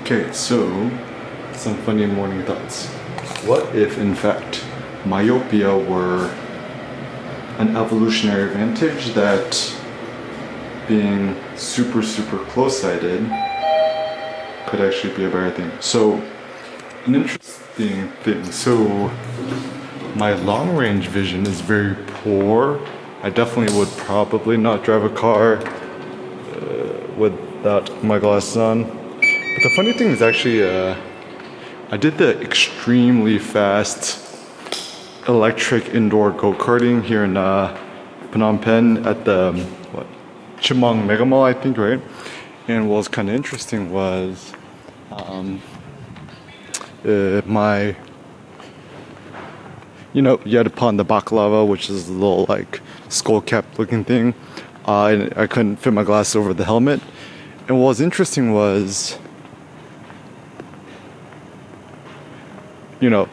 Okay, so some funny morning thoughts. What if, in fact, myopia were an evolutionary advantage that being super close-sighted could actually be a better thing? So, an interesting thing. So, my long-range vision is very poor. I definitely would probably not drive a car without my glasses on. But the funny thing is actually, I did the extremely fast electric indoor go-karting here in Phnom Penh at the Chumong Mega Mall, I think, right? And what was kind of interesting was my, you had upon the baklava, which is a little like skull cap looking thing. I couldn't fit my glasses over the helmet. And what was interesting was, I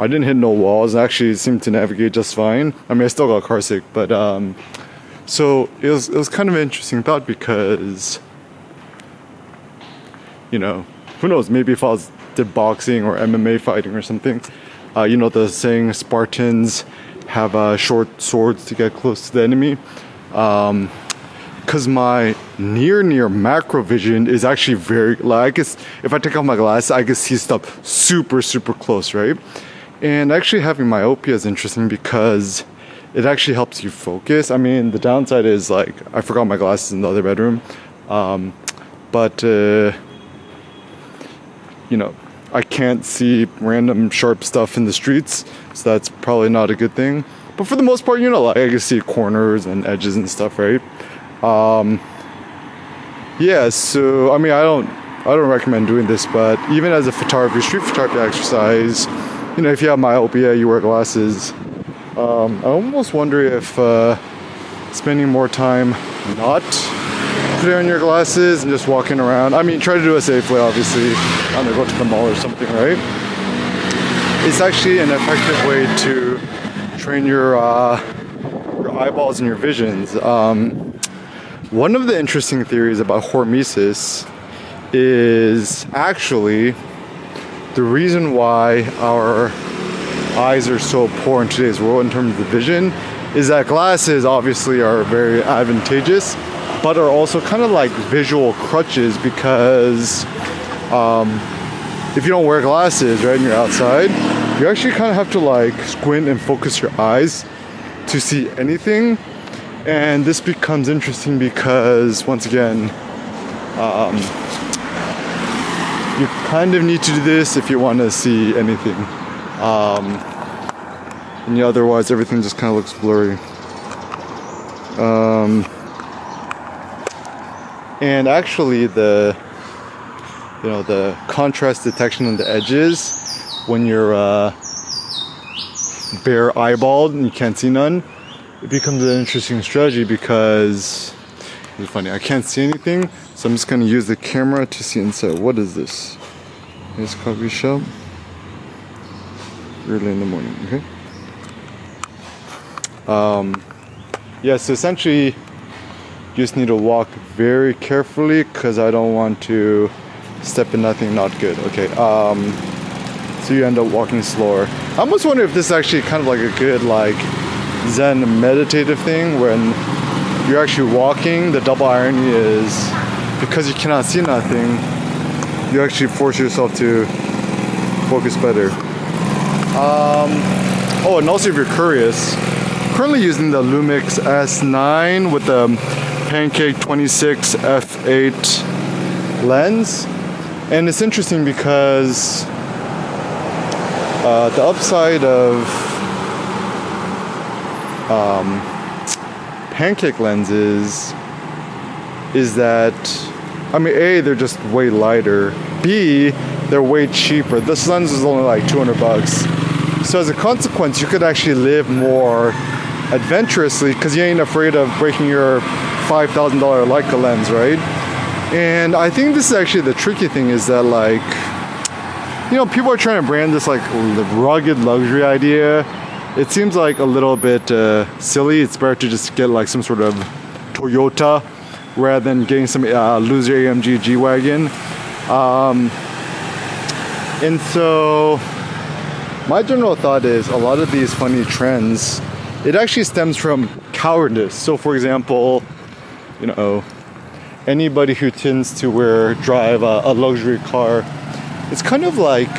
didn't hit no walls. I actually seemed to navigate just fine. I mean, I still got car sick, but so it was kind of an interesting thought because, who knows? Maybe if I did boxing or MMA fighting or something, the saying Spartans have short swords to get close to the enemy. Because my near macro vision is actually very, I guess if I take off my glasses, I can see stuff super close, right? And actually having myopia is interesting because it actually helps you focus. I mean, the downside is I forgot my glasses in the other bedroom. But I can't see random sharp stuff in the streets, so that's probably not a good thing. But for the most part, I can see corners and edges and stuff, right? So I mean, I don't recommend doing this, but even as a street photography exercise, if you have myopia, you wear glasses. I almost wonder if spending more time not putting on your glasses and just walking around. I mean, try to do it safely, obviously. I'm gonna go to the mall or something, right? It's actually an effective way to train your eyeballs and your visions. One of the interesting theories about hormesis is actually the reason why our eyes are so poor in today's world in terms of the vision is that glasses obviously are very advantageous, but are also kind of like visual crutches because if you don't wear glasses, right, and you're outside, you actually kind of have to squint and focus your eyes to see anything. And this becomes interesting because, once again, you kind of need to do this if you want to see anything. And otherwise, everything just kind of looks blurry. And actually, the contrast detection on the edges, when you're bare eyeballed and you can't see none, it becomes an interesting strategy because it's funny, I can't see anything, so I'm just going to use the camera to see inside. What is this? This coffee shop. Early in the morning, okay? So essentially, you just need to walk very carefully because I don't want to step in nothing not good, okay? So you end up walking slower. I almost wonder if this is actually kind of like a good Zen meditative thing when you're actually walking. The double irony is because you cannot see nothing, you actually force yourself to focus better. And also if you're curious, currently using the Lumix S9 with the Pancake 26 f8 lens, and it's interesting because the upside of Pancake lenses is that, I mean, A, they're just way lighter. B, they're way cheaper. This lens is only $200. So as a consequence, you could actually live more adventurously because you ain't afraid of breaking your $5,000 Leica lens, right? And I think this is actually the tricky thing is that people are trying to brand this the rugged luxury idea. It seems like a little bit silly. It's better to just get some sort of Toyota rather than getting some loser AMG G-Wagon. And so my general thought is a lot of these funny trends, it actually stems from cowardice. So for example, you know, anybody who tends to drive a luxury car, it's kind of like,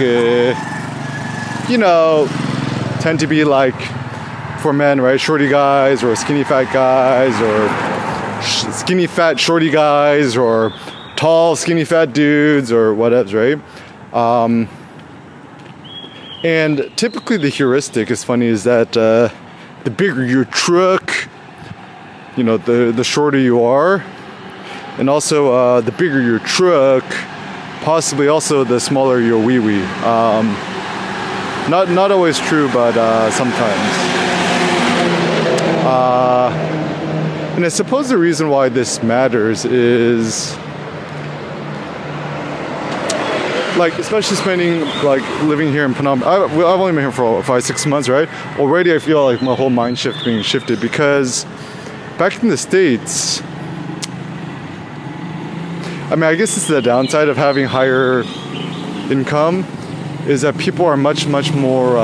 you know, tend to be like for men, right? Shorty guys or skinny fat guys or skinny fat shorty guys or tall skinny fat dudes or whatever, right? And typically the heuristic is funny is that the bigger your truck, you know, the shorter you are. And also the bigger your truck, possibly also the smaller your wee-wee. Not always true, but sometimes. And I suppose the reason why this matters is, like, especially living here in Phnom Penh. I've only been here for 5-6 months, right? Already I feel like my whole mind shift being shifted, because back in the States, I mean, I guess it's the downside of having higher income, is that people are much more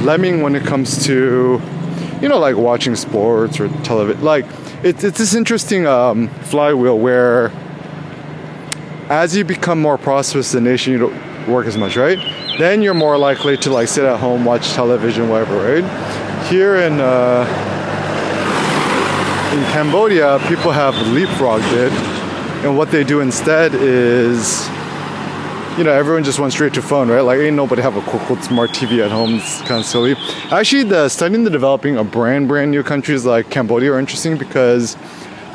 lemming when it comes to, you know, like watching sports or television. Like, it's this interesting flywheel where as you become more prosperous in the nation, you don't work as much, right? Then you're more likely to like sit at home, watch television, whatever, right? Here in Cambodia, people have leapfrogged it, and what they do instead is, you know, everyone just went straight to phone, right? Like, ain't nobody have a quote smart TV at home. It's kind of silly. Actually, studying the developing of brand new countries like Cambodia are interesting, because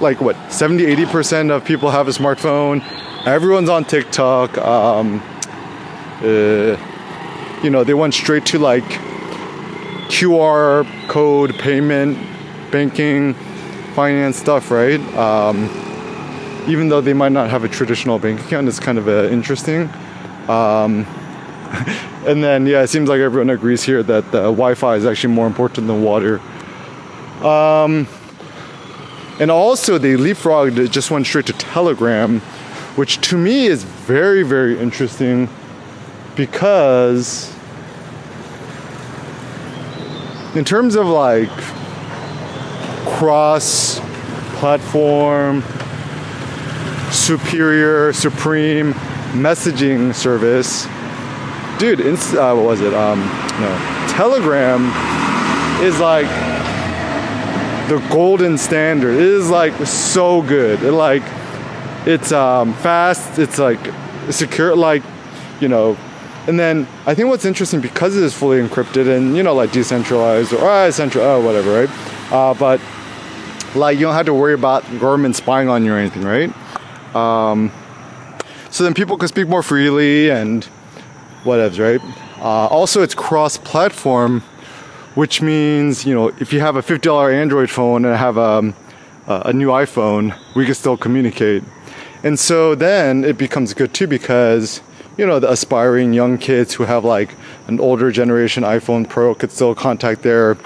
like 70-80% of people have a smartphone. Everyone's on TikTok. You know, they went straight to like QR code payment, banking, finance stuff, right? Even though they might not have a traditional bank account, it's kind of interesting. And then, yeah, it seems like everyone agrees here that the Wi-Fi is actually more important than water. And also, they leapfrogged, it just went straight to Telegram, which to me is very, very interesting, because in terms of like cross-platform, supreme messaging service, dude, what was it? Telegram is like the golden standard. It is like so good. It's fast. It's like secure. Like, you know. And then I think what's interesting, because it is fully encrypted and, you know, like decentralized or central, whatever, right? But like, you don't have to worry about government spying on you or anything, right? So then people can speak more freely and whatever, right? Also, it's cross-platform, which means, you know, if you have a $50 Android phone and I have a new iPhone, we can still communicate. And so then it becomes good too, because, you know, the aspiring young kids who have like an older generation iPhone Pro could still contact their,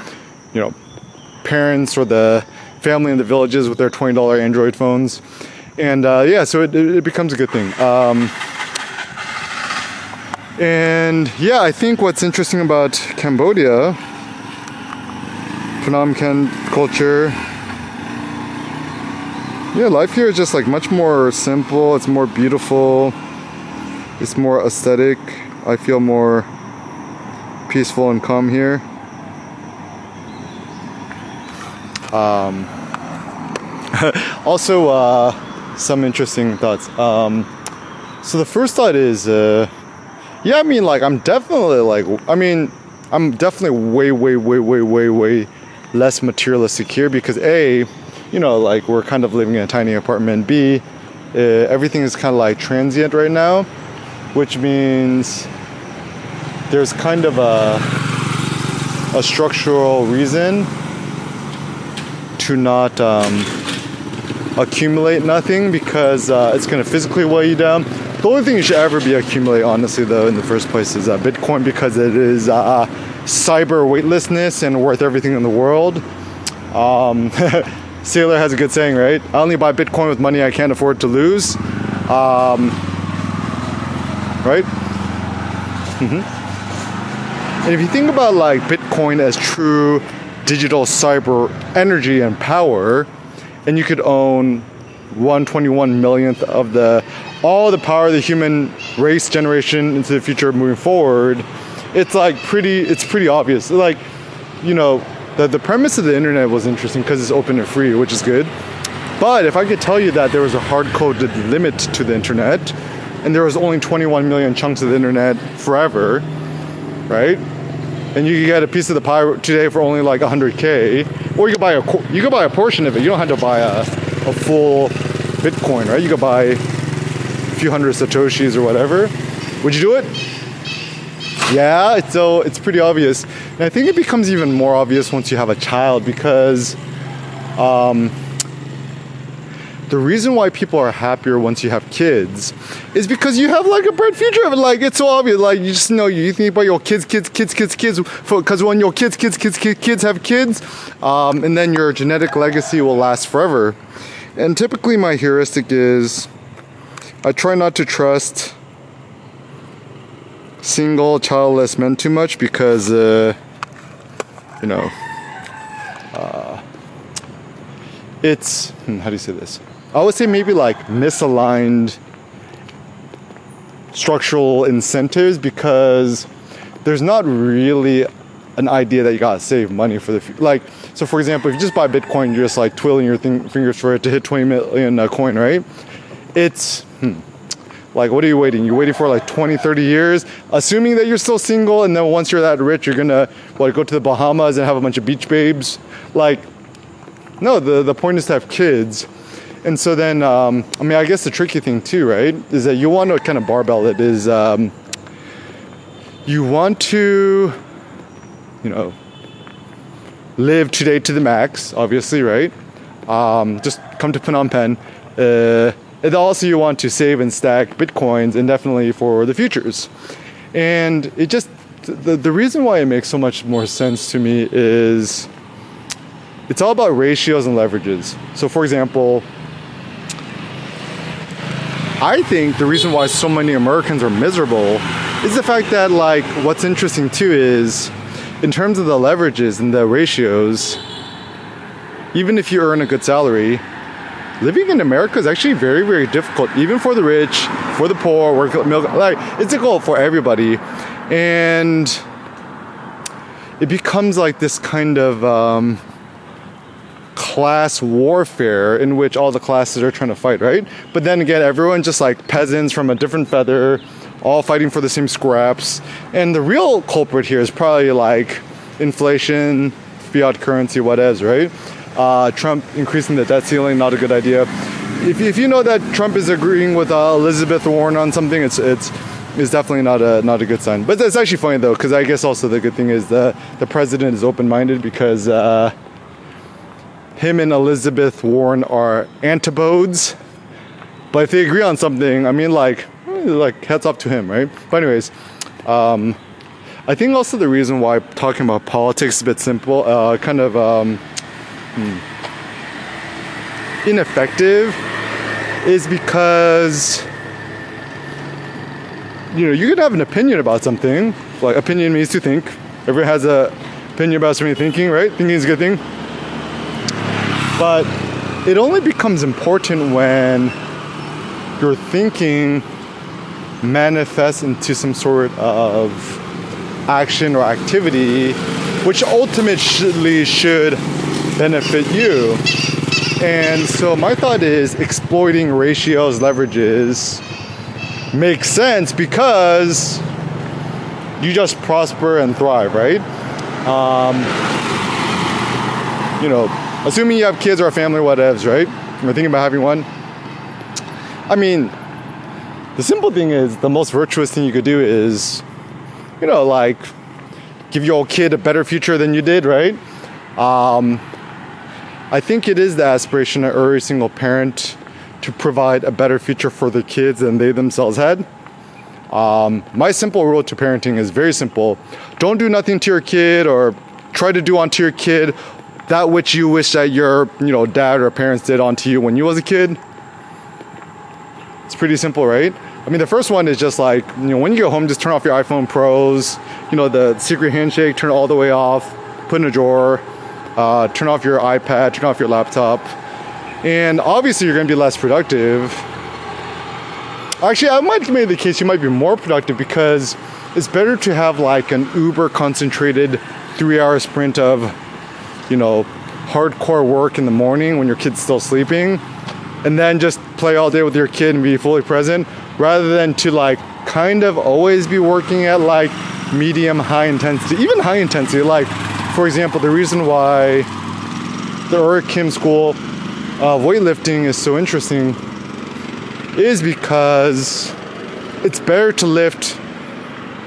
you know, parents or the family in the villages with their $20 Android phones. And yeah, so it becomes a good thing. And yeah, I think what's interesting about Cambodia, Phnom Penh culture, yeah, life here is just like much more simple. It's more beautiful. It's more aesthetic. I feel more peaceful and calm here. Also, some interesting thoughts. So the first thought is, yeah, I mean, like, I'm definitely way less materialistic here, because A, you know, like, we're kind of living in a tiny apartment. B, everything is kind of like transient right now, which means there's kind of a structural reason to not accumulate nothing, because it's going to physically weigh you down. The only thing you should ever be accumulate, honestly, though, in the first place is Bitcoin, because it is cyber weightlessness and worth everything in the world. Sailor has a good saying, right? I only buy Bitcoin with money I can't afford to lose. right? And if you think about like Bitcoin as true digital cyber energy and power, and you could own 1/21 millionth of all the power of the human race generation into the future moving forward, it's pretty obvious. Like, you know, the premise of the internet was interesting because it's open and free, which is good. But if I could tell you that there was a hard-coded limit to the internet, and there was only 21 million chunks of the internet forever, right? And you could get a piece of the pie today for only like 100K, or you could buy a portion of it. You don't have to buy a full Bitcoin, right? You could buy a few hundred Satoshis or whatever. Would you do it? Yeah, so it's pretty obvious. And I think it becomes even more obvious once you have a child, because the reason why people are happier once you have kids is because you have like a bright future of it. Like, it's so obvious. Like, you just know, you think about your kids, because when your kids have kids, and then your genetic legacy will last forever. And typically my heuristic is I try not to trust single childless men too much, because it's how do you say this? I would say maybe like misaligned structural incentives, because there's not really an idea that you gotta save money for the future. Like, so for example, if you just buy Bitcoin, you're just like twiddling your fingers for it to hit 20 million coin, right? It's like, what are you waiting? You're waiting for like 20, 30 years, assuming that you're still single, and then once you're that rich, you're gonna go to the Bahamas and have a bunch of beach babes. Like, no, the point is to have kids. And so then, I guess the tricky thing too, right, is that you want to kind of barbell it. Is you want to, live today to the max, obviously, right? Just come to Phnom Penh. And also you want to save and stack Bitcoins indefinitely for the futures. And it just, the reason why it makes so much more sense to me is it's all about ratios and leverages. So for example, I think the reason why so many Americans are miserable is the fact that, like, what's interesting too is, in terms of the leverages and the ratios, even if you earn a good salary, living in America is actually very, very difficult, even for the rich, for the poor, like, it's difficult for everybody. And it becomes like this kind of class warfare in which all the classes are trying to fight, right? But then again, everyone just like peasants from a different feather, all fighting for the same scraps. And the real culprit here is probably like inflation, fiat currency, whatevs, right? Trump increasing the debt ceiling, not a good idea. If you know that Trump is agreeing with Elizabeth Warren on something, it's definitely not a good sign. But it's actually funny though, because I guess also the good thing is the president is open-minded, because him and Elizabeth Warren are antipodes. But if they agree on something, I mean, like hats off to him, right? But anyways, I think also the reason why talking about politics is a bit simple, ineffective, is because you could have an opinion about something. Like, opinion means to think. Everyone has an opinion about something thinking, right? Thinking is a good thing. But it only becomes important when your thinking manifests into some sort of action or activity, which ultimately should benefit you. And so my thought is exploiting ratios, leverages makes sense because you just prosper and thrive, right? Assuming you have kids or a family, whatevs, right? You're thinking about having one. I mean, the simple thing is, the most virtuous thing you could do is, like, give your kid a better future than you did, right? I think it is the aspiration of every single parent to provide a better future for their kids than they themselves had. My simple rule to parenting is very simple. Don't do nothing to your kid, or try to do onto your kid that which you wish that your dad or parents did onto you when you was a kid. It's pretty simple, right? I mean, the first one is just like, when you go home, just turn off your iPhone Pros, the secret handshake, turn it all the way off, put in a drawer, turn off your iPad, turn off your laptop. And obviously you're going to be less productive. Actually, I might make the case you might be more productive because it's better to have like an uber concentrated 3-hour sprint of, hardcore work in the morning when your kid's still sleeping, and then just play all day with your kid and be fully present, rather than to like kind of always be working at like medium high intensity, even high intensity. Like, for example, the reason why the Eric Kim School of weightlifting is so interesting is because it's better to lift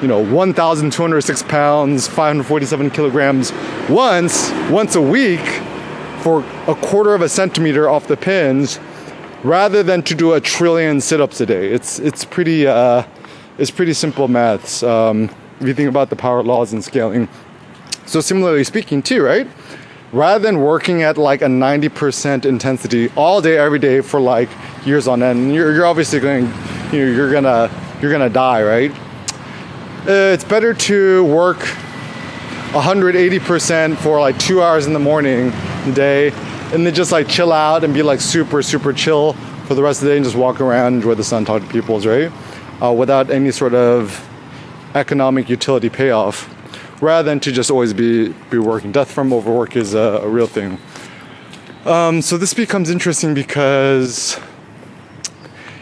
1,206 pounds, 547 kilograms once a week for a quarter of a centimeter off the pins, rather than to do a trillion sit-ups a day. It's pretty simple maths if you think about the power laws and scaling. So similarly speaking too, right? Rather than working at like a 90% intensity all day, every day for like years on end, you're obviously you're gonna die, right? It's better to work 180% for like 2 hours in the morning a day, and then just like chill out and be like super chill for the rest of the day and just walk around, enjoy the sun, talk to people, right? Without any sort of economic utility payoff, rather than to just always be working. Death from overwork is a real thing. So this becomes interesting because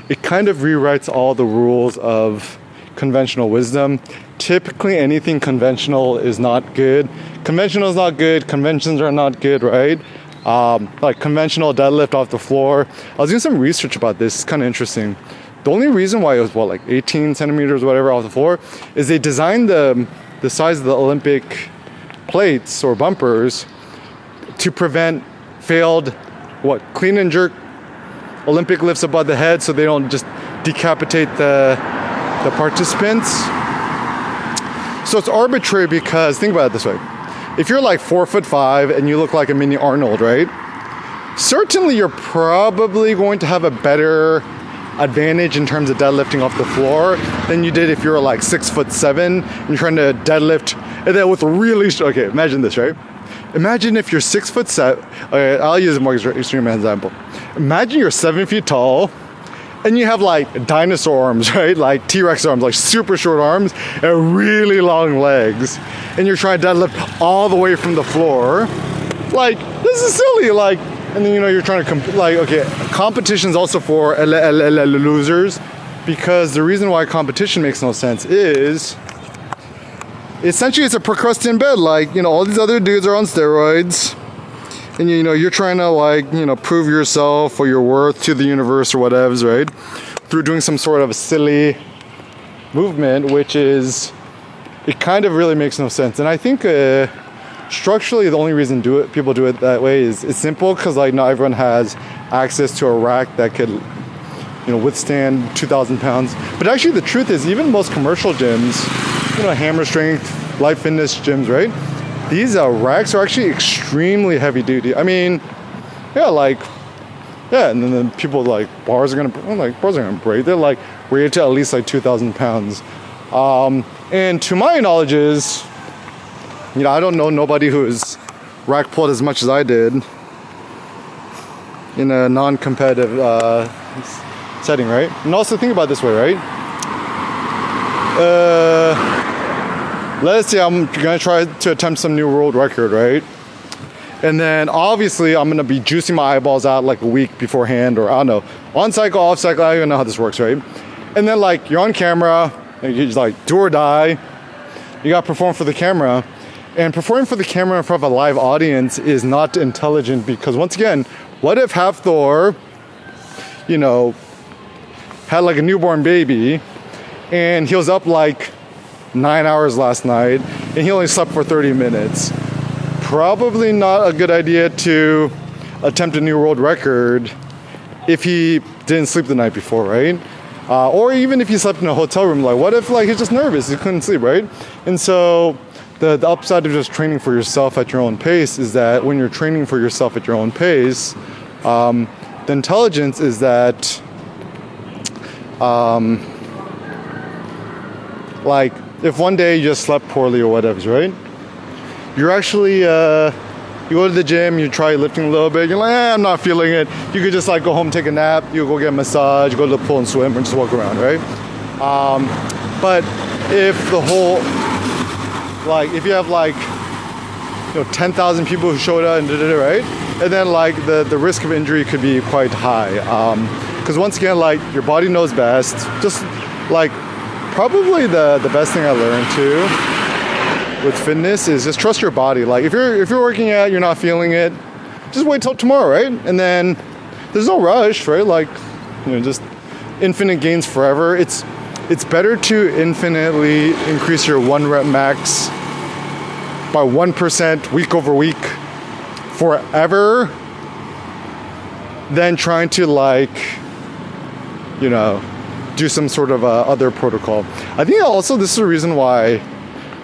it kind of rewrites all the rules of conventional wisdom. Typically anything conventional is not good. Conventional is not good. Conventions are not good, right? Like conventional deadlift off the floor. I was doing some research about this. It's kind of interesting. The only reason why it was like 18 centimeters, whatever, off the floor, is they designed the size of the Olympic plates or bumpers to prevent failed clean and jerk Olympic lifts above the head, so they don't just decapitate the participants. So it's arbitrary because, think about it this way. If you're like 4'5" and you look like a mini Arnold, right? Certainly you're probably going to have a better advantage in terms of deadlifting off the floor than you did if you were like 6'7" and you're trying to deadlift, and then with really okay, imagine this, right? Imagine if you're 6'7". Okay, I'll use a more extreme example. Imagine you're 7 feet tall and you have like dinosaur arms, right? Like T-Rex arms, like super short arms and really long legs, and you're trying to deadlift all the way from the floor. Like, this is silly. Like, and then you're trying to competition's also for losers, because the reason why competition makes no sense is essentially it's a procrastinating bed. Like, all these other dudes are on steroids, and you're trying to prove yourself or your worth to the universe or whatevs, right? Through doing some sort of silly movement, which is, it kind of really makes no sense. And I think structurally the only reason people do it that way is it's simple, because like not everyone has access to a rack that could withstand 2,000 pounds. But actually the truth is, even most commercial gyms, Hammer Strength, Life Fitness gyms, right? These racks are actually extremely heavy duty. I mean, and then people bars are gonna break. They're like rated to at least like 2,000 pounds. And to my knowledge is, I don't know nobody who's rack pulled as much as I did in a non-competitive setting, right? And also think about it this way, right? Let's say I'm gonna try to attempt some new world record, right? And then obviously I'm gonna be juicing my eyeballs out like a week beforehand, or I don't know, on cycle, off cycle, I don't even know how this works, right? And then you're on camera, and you just do or die. You gotta perform for the camera. And performing for the camera in front of a live audience is not intelligent, because once again, what if Hafthor, had like a newborn baby, and he was up 9 hours last night, and he only slept for 30 minutes. Probably not a good idea to attempt a new world record if he didn't sleep the night before, right? Or even if he slept in a hotel room. What if he's just nervous, he couldn't sleep, right? And so the upside of just training for yourself at your own pace is that when you're training for yourself at your own pace, the intelligence is that like if one day you just slept poorly or whatever, right? You're actually you go to the gym, you try lifting a little bit, you're like, I'm not feeling it. You could just like go home, take a nap, you go get a massage, go to the pool and swim, or just walk around, right? But if the whole, like if you have like 10,000 people who showed up and did it, right? And then like the risk of injury could be quite high. Because once again, like your body knows best. Just like probably the best thing I learned too with fitness is just trust your body. Like if you're working out, you're not feeling it, just wait till tomorrow, right? And then there's no rush, right? Like just infinite gains forever. It's better to infinitely increase your 1 rep max by 1% week over week forever than trying to do some sort of other protocol. I think also this is the reason why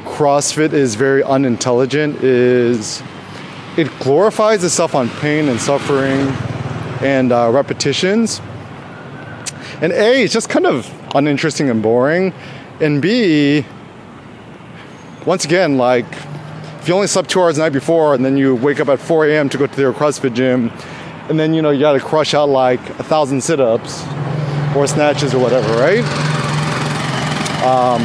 CrossFit is very unintelligent, is it glorifies itself on pain and suffering and repetitions. And A, it's just kind of uninteresting and boring. And B, once again, like if you only slept 2 hours the night before and then you wake up at 4 a.m. to go to their CrossFit gym, and then you got to crush out like 1,000 sit-ups or snatches or whatever, right?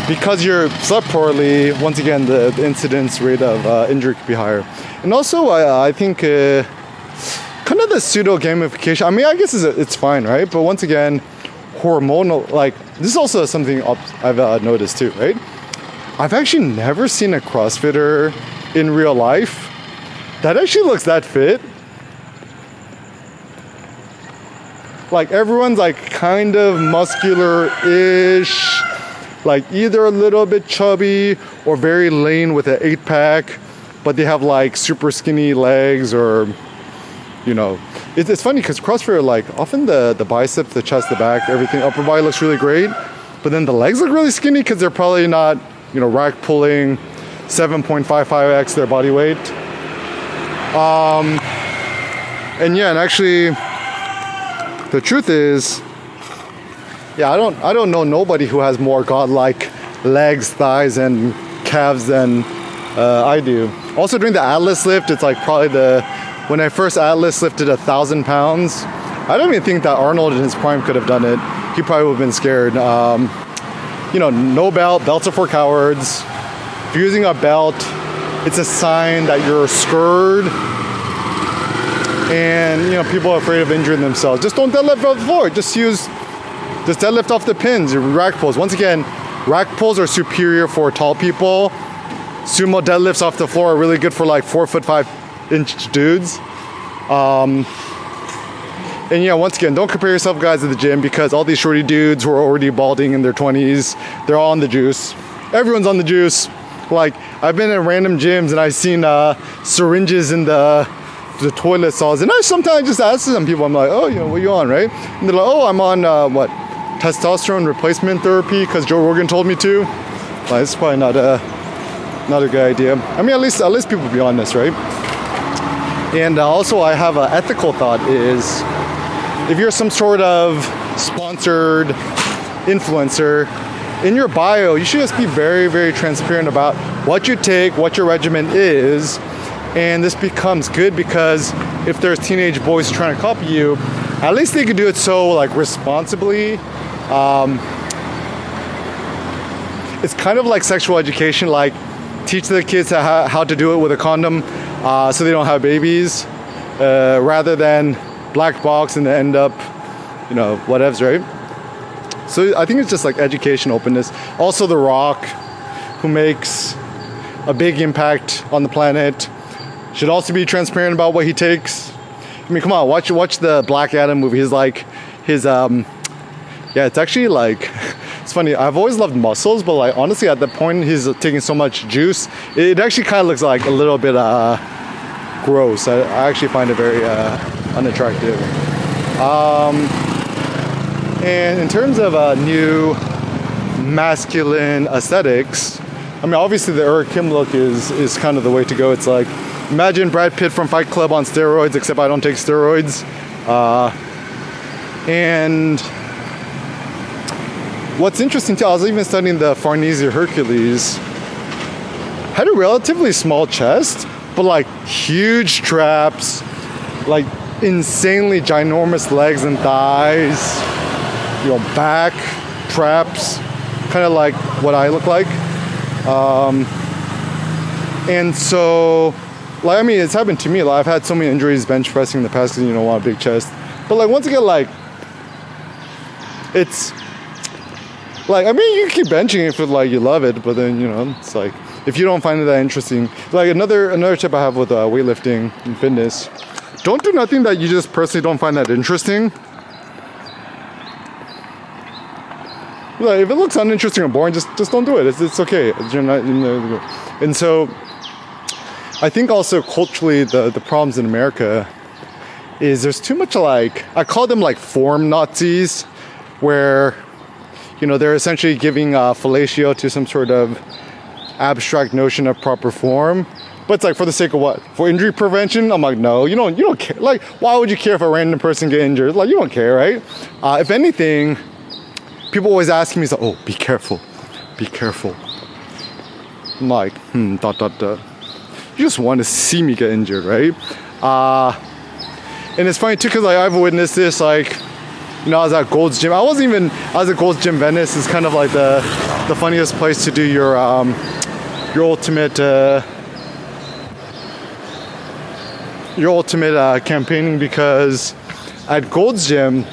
Because you slept poorly, once again, the incidence rate of injury could be higher. And also, I think kind of the pseudo gamification. I mean, I guess it's fine, right? But once again, hormonal, like this is also something I've noticed too, right? I've actually never seen a CrossFitter in real life that actually looks that fit. Like everyone's like kind of muscular-ish, like either a little bit chubby or very lean with an 8-pack, but they have like super skinny legs, or it's funny because CrossFit, like often the biceps, the chest, the back, everything, upper body looks really great, but then the legs look really skinny because they're probably not rack pulling 7.55x their body weight. And actually the truth is, I don't know nobody who has more godlike legs, thighs, and calves than I do. Also during the Atlas lift, it's like probably when I first Atlas lifted 1,000 pounds, I don't even think that Arnold in his prime could have done it. He probably would have been scared. No belt. Belts are for cowards. If you're using a belt, it's a sign that you're scared. And, people are afraid of injuring themselves. Just don't deadlift off the floor. Just deadlift off the pins, your rack pulls. Once again, rack pulls are superior for tall people. Sumo deadlifts off the floor are really good for like 4'5" dudes. And once again, don't compare yourself guys at the gym, because all these shorty dudes who are already balding in their 20s, they're all on the juice. Everyone's on the juice. Like, I've been in random gyms and I've seen syringes in the toilet stalls, and I sometimes just ask some people, I'm like, what are you on, right? And they're like, I'm on testosterone replacement therapy because Joe Rogan told me to. Like, it's probably not a good idea. I mean, at least people be honest, right? And also, I have an ethical thought is, if you're some sort of sponsored influencer, in your bio, you should just be very, very transparent about what you take, what your regimen is. And this becomes good because if there's teenage boys trying to copy you, at least they can do it so like responsibly. It's kind of like sexual education, like teach the kids how to do it with a condom so they don't have babies, rather than black box and end up, whatevs, right? So I think it's just like education, openness. Also The Rock, who makes a big impact on the planet, should also be transparent about what he takes. I mean, come on, watch the Black Adam movie. It's actually like, it's funny. I've always loved muscles, but like honestly, at the point he's taking so much juice, it actually kind of looks like a little bit gross. I actually find it very unattractive. And in terms of new masculine aesthetics, I mean, obviously the Eric Kim look is kind of the way to go. It's like, imagine Brad Pitt from Fight Club on steroids, except I don't take steroids. And what's interesting too, I was even studying the Farnese Hercules. Had a relatively small chest, but like huge traps, like insanely ginormous legs and thighs, you know, back traps, kind of like what I look like. And so, like, I mean, it's happened to me. Like, I've had so many injuries bench pressing in the past because, you know, want a big chest. But like, once again, like, it's like, I mean, you can keep benching if like you love it, but then, you know, it's like, if you don't find it that interesting, like another tip I have with weightlifting and fitness, don't do nothing that you just personally don't find that interesting. Like, if it looks uninteresting or boring, just don't do it. It's okay. You're not, you know, and so I think also culturally the problems in America is there's too much, like, I call them like form Nazis, where, you know, they're essentially giving fellatio to some sort of abstract notion of proper form, but it's like for the sake of what? For injury prevention? I'm like, no, you don't care. Like, why would you care if a random person get injured? Like, you don't care, right? If anything, people always ask me, like, oh, be careful. I'm like, You just want to see me get injured, right? And it's funny too, because like, I've witnessed this, like, you know, I was at Gold's Gym. I was at Gold's Gym Venice. It's kind of like the funniest place to do your ultimate campaigning, because at Gold's Gym,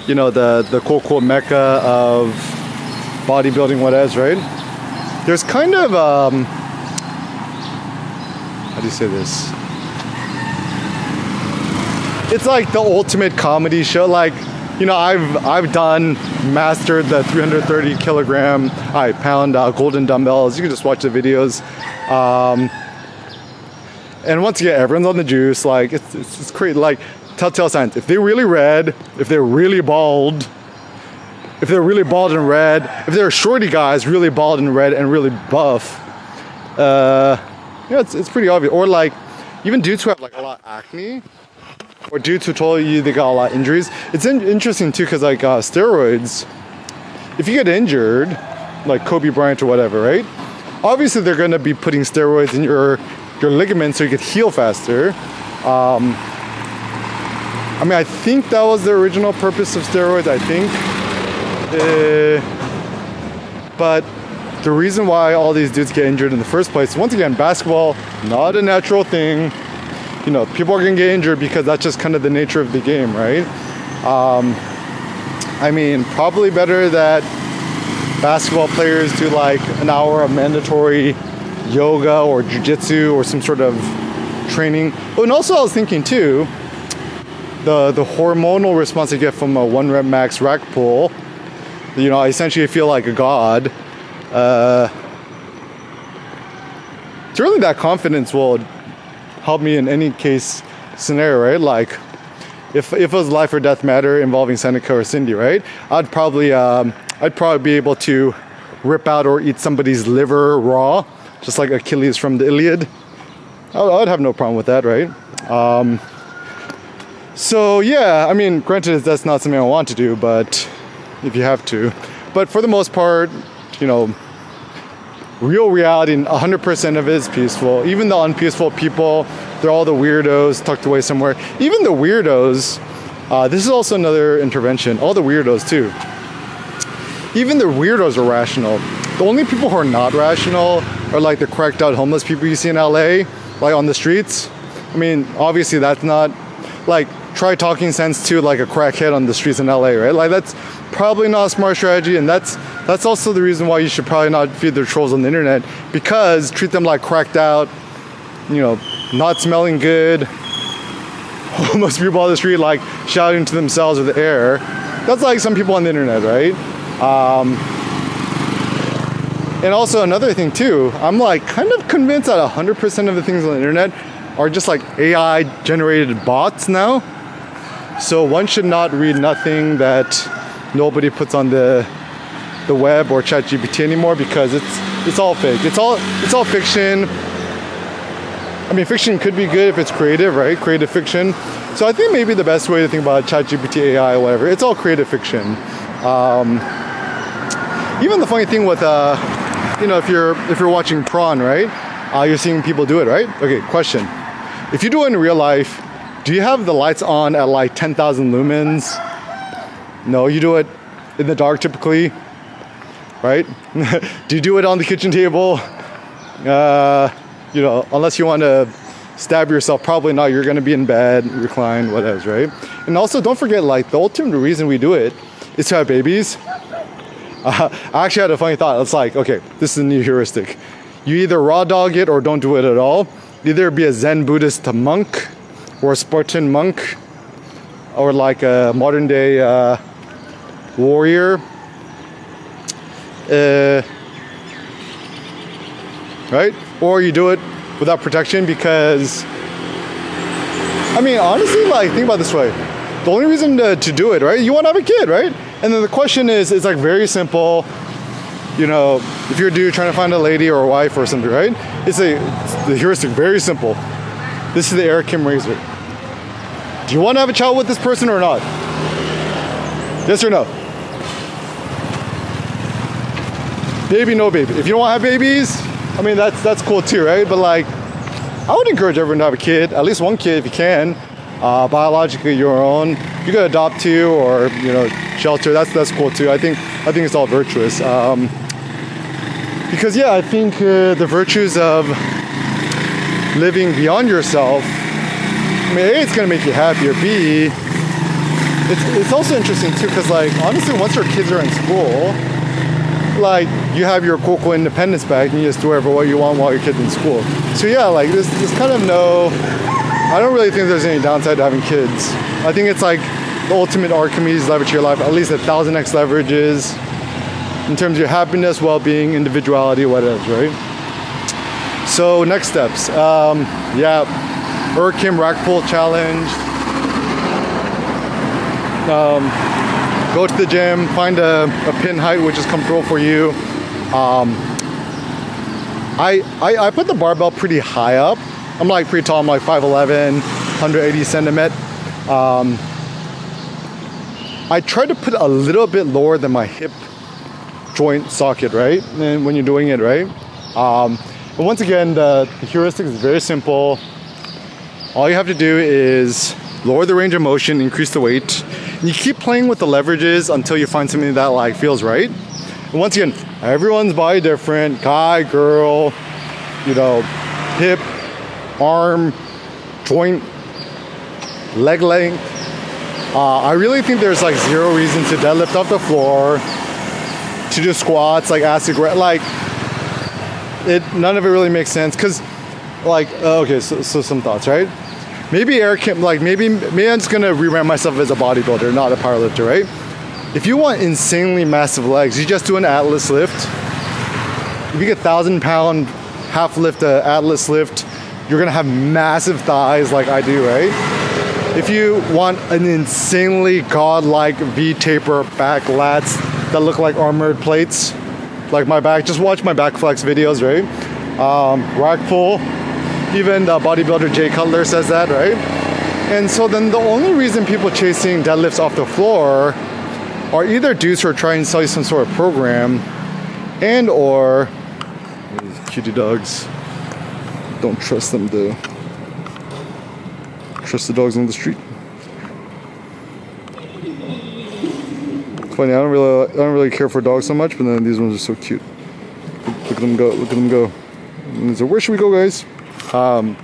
you know, the quote mecca of bodybuilding, what is, right? There's kind of how do you say this? It's like the ultimate comedy show. Like, you know, I've mastered the 330 pound golden dumbbells. You can just watch the videos. And once again, everyone's on the juice. Like, it's crazy. Like, telltale signs. If they're really red, if they're really bald, and red, if they're shorty guys, really bald and red and really buff, yeah, it's pretty obvious. Or like, even dudes who have like a lot of acne, or dudes who told you they got a lot of injuries. It's interesting too, because like steroids, if you get injured, like Kobe Bryant or whatever, right? Obviously they're going to be putting steroids in your ligaments so you could heal faster. I mean, I think that was the original purpose of steroids, I think. But the reason why all these dudes get injured in the first place, once again, basketball, not a natural thing. You know, people are gonna get injured because that's just kind of the nature of the game, right? I mean, probably better that basketball players do like an hour of mandatory yoga or jiu-jitsu or some sort of training. Oh, and also I was thinking too, the hormonal response you get from a 1 rep max rack pull, you know, I essentially feel like a god. Certainly that confidence will help me in any case scenario, right? Like, if it was life or death matter involving Seneca or Cindy, right? I'd probably be able to rip out or eat somebody's liver raw, just like Achilles from the Iliad. I'd have no problem with that, right? So yeah, I mean, granted, that's not something I want to do, but if you have to. But for the most part, you know, real reality, 100% of it is peaceful. Even the unpeaceful people, they're all the weirdos tucked away somewhere. Even the weirdos, this is also another intervention, all the weirdos too. Even the weirdos are rational. The only people who are not rational are like the cracked out homeless people you see in LA, like on the streets. I mean, obviously that's not, like, try talking sense to like a crackhead on the streets in LA, right? Like, that's probably not a smart strategy, and that's also the reason why you should probably not feed their trolls on the internet, because treat them like cracked out, you know, not smelling good, homeless people on the street like shouting to themselves with the air. That's like some people on the internet, right? And also another thing too, I'm like kind of convinced that 100% of the things on the internet are just like AI generated bots now. So one should not read nothing that nobody puts on the web or ChatGPT anymore, because it's all fake. It's all fiction. I I mean, fiction could be good if it's creative, right? Creative fiction. So I think maybe the best way to think about ChatGPT, AI, whatever, it's all creative fiction. Even the funny thing with, if you're watching Prawn, right? You're seeing people do it, right? Okay, question. If you do it in real life, do you have the lights on at like 10,000 lumens? No, you do it in the dark typically, right? Do you do it on the kitchen table? Unless you want to stab yourself, probably not. You're going to be in bed, reclined, whatever, right? And also, don't forget, like, the ultimate reason we do it is to have babies. I actually had a funny thought. It's like, okay, this is a new heuristic. You either raw dog it or don't do it at all. Either be a Zen Buddhist monk or a Spartan monk or like a modern day warrior. Right? Or you do it without protection because, I mean, honestly, like, think about it this way. The only reason to do it, right? You want to have a kid, right? And then the question is, it's like very simple. If you're a dude trying to find a lady or a wife or something, right? It's the heuristic, very simple. This is the Eric Kim razor. Do you want to have a child with this person or not? Yes or no? Baby, no baby. If you don't want to have babies, I mean, that's cool too, right? But like, I would encourage everyone to have a kid, at least one kid if you can. Biologically your own. You could adopt two or shelter. That's cool too. I think it's all virtuous. Because I think the virtues of living beyond yourself. I mean, A, it's gonna make you happier. B, it's also interesting too, because like honestly, once your kids are in school, like you have your cool independence back and you just do whatever you want while your kid's in school. So like there's kind of I don't really think there's any downside to having kids. I think it's like the ultimate Archimedes leverage to your life, at least 1,000x leverages in terms of your happiness, well-being, individuality, whatever, right? So next steps, Eric Kim rack pull challenge. Go to the gym, find a pin height which is comfortable for you. I put the barbell pretty high up. I'm like pretty tall. I'm like 5'11", 180 centimeters. I try to put it a little bit lower than my hip joint socket, right? And when you're doing it, right? But once again, the heuristic is very simple. All you have to do is lower the range of motion, increase the weight. And you keep playing with the leverages until you find something that like feels right. And once again, everyone's body different, guy, girl, hip, arm, joint, leg length. I really think there's like zero reason to deadlift off the floor, to do squats, like acid, like none of it really makes sense. Cause like, okay, so some thoughts, right? Maybe Eric Kim, like maybe I'm just gonna rebrand myself as a bodybuilder, not a powerlifter, right? If you want insanely massive legs, you just do an Atlas lift. If you get 1,000-pound half lift, Atlas lift, you're gonna have massive thighs like I do, right? If you want an insanely godlike V-taper back lats that look like armored plates, like my back, just watch my back flex videos, right? Rack pull, even the bodybuilder Jay Cutler says that, right? And so then the only reason people chasing deadlifts off the floor are either dudes who are trying to sell you some sort of program and or these cutie dogs. Don't trust them though. Trust the dogs on the street. It's funny, I don't really care for dogs so much, but then these ones are so cute. Look at them go, look at them go. And so where should we go, guys? They're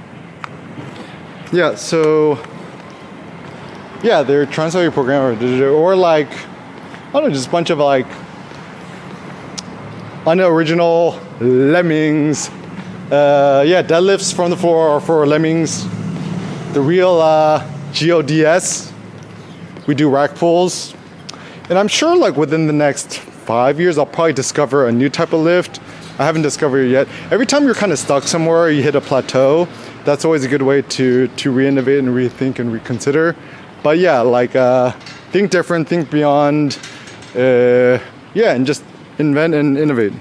trying to sell your program or like, I don't know, just a bunch of like unoriginal lemmings. Deadlifts from the floor are for lemmings. The real GODS, we do rack pulls. And I'm sure like within the next 5 years, I'll probably discover a new type of lift. I haven't discovered it yet. Every time you're kind of stuck somewhere, you hit a plateau, that's always a good way to re-innovate and rethink and reconsider. But think different, think beyond, and just invent and innovate.